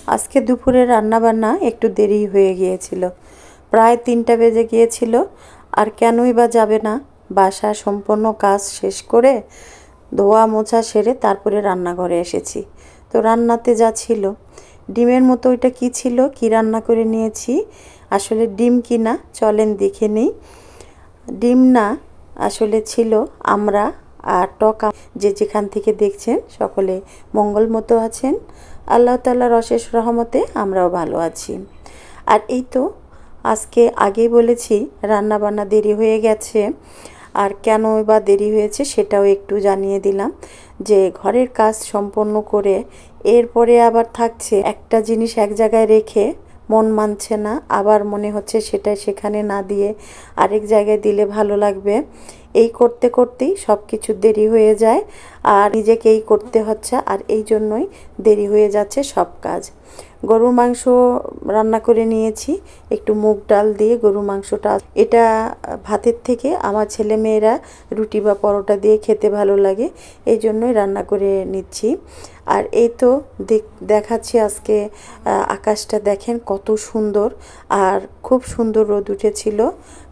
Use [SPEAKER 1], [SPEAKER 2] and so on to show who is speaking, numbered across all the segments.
[SPEAKER 1] আজকে দুপুরে রান্নাবান্না একটু দেরি হয়ে গিয়েছিল, প্রায় 3টা বেজে গিয়েছিল। আর কেনই বা যাবে না, বাসা সম্পূর্ণ কাজ শেষ করে ধোয়া মোছা সেরে তারপরে রান্নাঘরে এসেছি। তো রান্নাতে যা ছিল, ডিমের মতো ওইটা কি ছিল, কি রান্না করে নিয়েছি, আসলে ডিম কি না চলেন দেখে নিই। ডিম না, আসলে ছিল আমরা আর টক। যে যেখান থেকে দেখছেন সকলে মঙ্গল মতো আছেন, আল্লাহ তাআলার অশেষ রহমতে আমরাও ভালো আছি। আর এই তো আজকে আগেই বলেছি রান্না বান্না দেরি হয়ে গেছে। আর কেন বা দেরি হয়েছে সেটাও একটু জানিয়ে দিলাম, যে ঘরের কাজ সম্পন্ন করে এরপরে আবার থাকছে একটা জিনিস এক জায়গায় রেখে মন মানছে না, আবার মনে হচ্ছে সেটা সেখানে না দিয়ে আরেক জায়গায় দিলে ভালো লাগবে। এই করতে করতেই সব কিছু দেরি হয়ে যায়, আর নিজেকেই করতে হচ্ছে, আর এই জন্যই দেরি হয়ে যাচ্ছে সব কাজ। গরুর মাংস রান্না করে নিয়েছি একটু মুগ ডাল দিয়ে। গরুর মাংসটা এটা ভাতের থেকে আমার ছেলে মেয়েরা রুটি বা পরোটা দিয়ে খেতে ভালো লাগে, এই জন্যই রান্না করে নিচ্ছি। আর এই তো দেখাচ্ছি আজকে আকাশটা দেখেন কত সুন্দর, আর খুব সুন্দর রোদ উঠেছিল,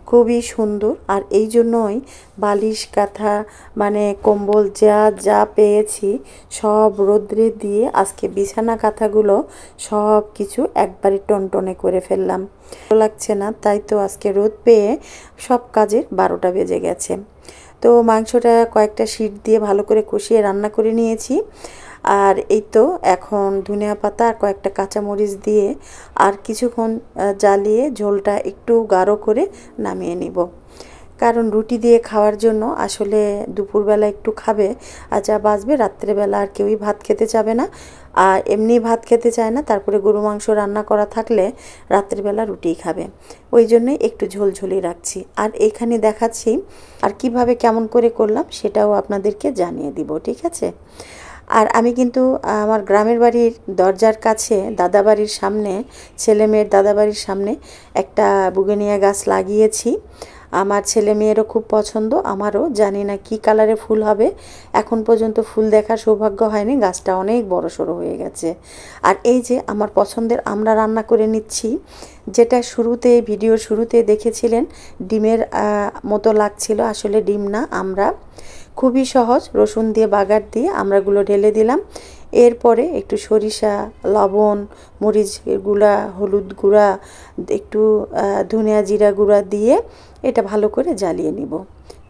[SPEAKER 1] খুবই সুন্দর। আর এই জন্যই বালিশ কাঁথা মানে কম্বল যা যা পেয়েছি সব রোদ্রে দিয়ে আজকে বিছানা কাঁথাগুলো সব কিছু একবারে টনটনে করে ফেললাম। ভালো লাগছে না, তাই তো আজকে রোদ পেয়ে সব কাজের 12টা বেজে গেছে। তো মাংসটা কয়েকটা শিট দিয়ে ভালো করে কষিয়ে রান্না করে নিয়েছি। আর এই তো এখন ধনিয়া পাতা আর কয়েকটা কাঁচামরিচ দিয়ে আর কিছুক্ষণ জ্বালিয়ে ঝোলটা একটু গাঢ় করে নামিয়ে নিব। কারণ রুটি দিয়ে খাওয়ার জন্য আসলে দুপুরবেলা একটু খাবে, আর যা বাঁচবে রাত্রেবেলা আর কেউই ভাত খেতে চাবে না, আর এমনি ভাত খেতে চায় না। তারপরে গরু মাংস রান্না করা থাকলে রাত্রিবেলা রুটিই খাবে, ওই জন্যই একটু ঝোলঝোলি রাখছি। আর এইখানে দেখাচ্ছি আর কিভাবে কেমন করে করলাম সেটাও আপনাদেরকে জানিয়ে দিব, ঠিক আছে। আর আমি কিন্তু আমার গ্রামের বাড়ির দরজার কাছে দাদাবাড়ির সামনে, ছেলে মেয়ের দাদাবাড়ির সামনে একটা বুগেনিয়া গাছ লাগিয়েছি। আমার ছেলে মেয়েরও খুব পছন্দ, আমারও। জানি না কি কালারে ফুল হবে, এখন পর্যন্ত ফুল দেখার সৌভাগ্য হয়নি, গাছটা অনেক বড় সড়ো হয়ে গেছে। আর এই যে আমার পছন্দের আমরা রান্না করে নিচ্ছি, যেটা শুরুতে ভিডিওর শুরুতে দেখেছিলেন ডিমের মতো লাগছিল, আসলে ডিম না, আমরা। খুবই সহজ, রসুন দিয়ে বাগার দিয়ে আমরাগুলো ঢেলে দিলাম। এরপরে একটু সরিষা, লবণ, মরিচ গুঁড়া, হলুদ গুঁড়া, একটু ধনিয়া জিরা গুঁড়া দিয়ে এটা ভালো করে জ্বালিয়ে নিব।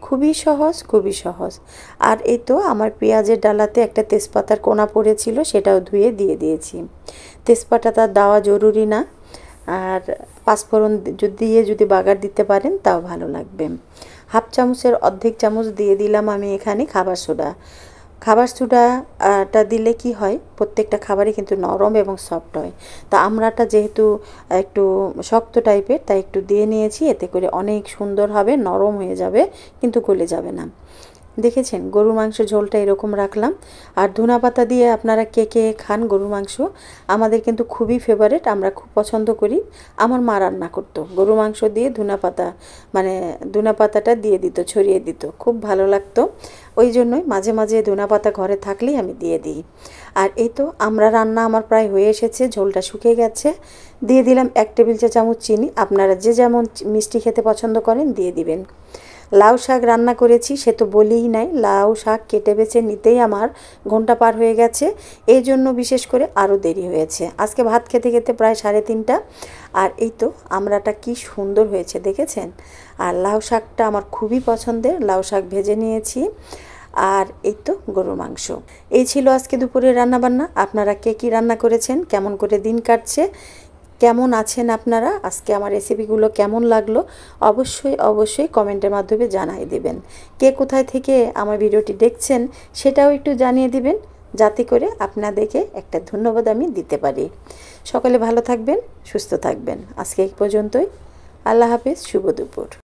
[SPEAKER 1] খুবই সহজ, খুবই সহজ। আর এই তো আমার পেঁয়াজের ডালাতে একটা তেজপাতার কোনা পড়েছিল, সেটাও ধুয়ে দিয়ে দিয়েছি। তেজপাতাটা দেওয়া জরুরি না, আর পাঁচফোড়ন যদি বাগার দিতে পারেন তাও ভালো লাগবে। হাফ চামচের অর্ধেক চামচ দিয়ে দিলাম আমি এখানে খাবার সোডা। খাবার সোডাটা দিলে কি হয়, প্রত্যেকটা খাবারই কিন্তু নরম এবং সফট হয়। তা আমরাটা যেহেতু একটু শক্ত টাইপের, তাই একটু দিয়ে নিয়েছি, এতে করে অনেক সুন্দর হবে, নরম হয়ে যাবে কিন্তু গলে যাবে না। দেখেছেন গরুর মাংস ঝোলটা এরকম রাখলাম। আর ধনা পাতা দিয়ে আপনারা কে কে খান গরুর মাংস, আমাদের কিন্তু খুবই ফেভারিট, আমরা খুব পছন্দ করি। আমার মা রান্না করতো গরুর মাংস দিয়ে ধনা পাতা, মানে ধনা পাতাটা দিয়ে দিত, ছড়িয়ে দিত, খুব ভালো লাগতো। ওই জন্যই মাঝে মাঝে ধনা পাতা ঘরে থাকলেই আমি দিয়ে দিই। আর এই তো আমরা রান্না আমার প্রায় হয়ে এসেছে, ঝোলটা শুকিয়ে গেছে। দিয়ে দিলাম 1 টেবিল চামচ চিনি, আপনারা যে যেমন মিষ্টি খেতে পছন্দ করেন দিয়ে দিবেন। লাউ শাক রান্না করেছি, সে তো বলিই নাই, লাউ শাক কেটে বেছে নিতেই আমার ঘন্টা পার হয়ে গেছে, এই জন্য বিশেষ করে আরও দেরি হয়েছে। আজকে ভাত খেতে খেতে প্রায় 3:30। আর এই তো আমরাটা কি সুন্দর হয়েছে দেখেছেন। আর লাউ শাকটা আমার খুবই পছন্দের, লাউ শাক ভেজে নিয়েছি। আর এই তো গরুর মাংস। এই ছিল আজকে দুপুরের রান্নাবান্না। আপনারা কে কী রান্না করেছেন, কেমন করে দিন কাটছে, কেমন আছেন আপনারা, আজকে আমার রেসিপিগুলো কেমন লাগলো অবশ্যই অবশ্যই কমেন্টের মাধ্যমে জানিয়ে দেবেন। কে কোথায় থেকে আমার ভিডিওটি দেখছেন সেটাও একটু জানিয়ে দিবেন, যাতে করে আপনাদেরকে একটা ধন্যবাদ আমি দিতে পারি। সকলে ভালো থাকবেন, সুস্থ থাকবেন। আজকে এই পর্যন্তই। আল্লাহ হাফেজ, শুভ দুপুর।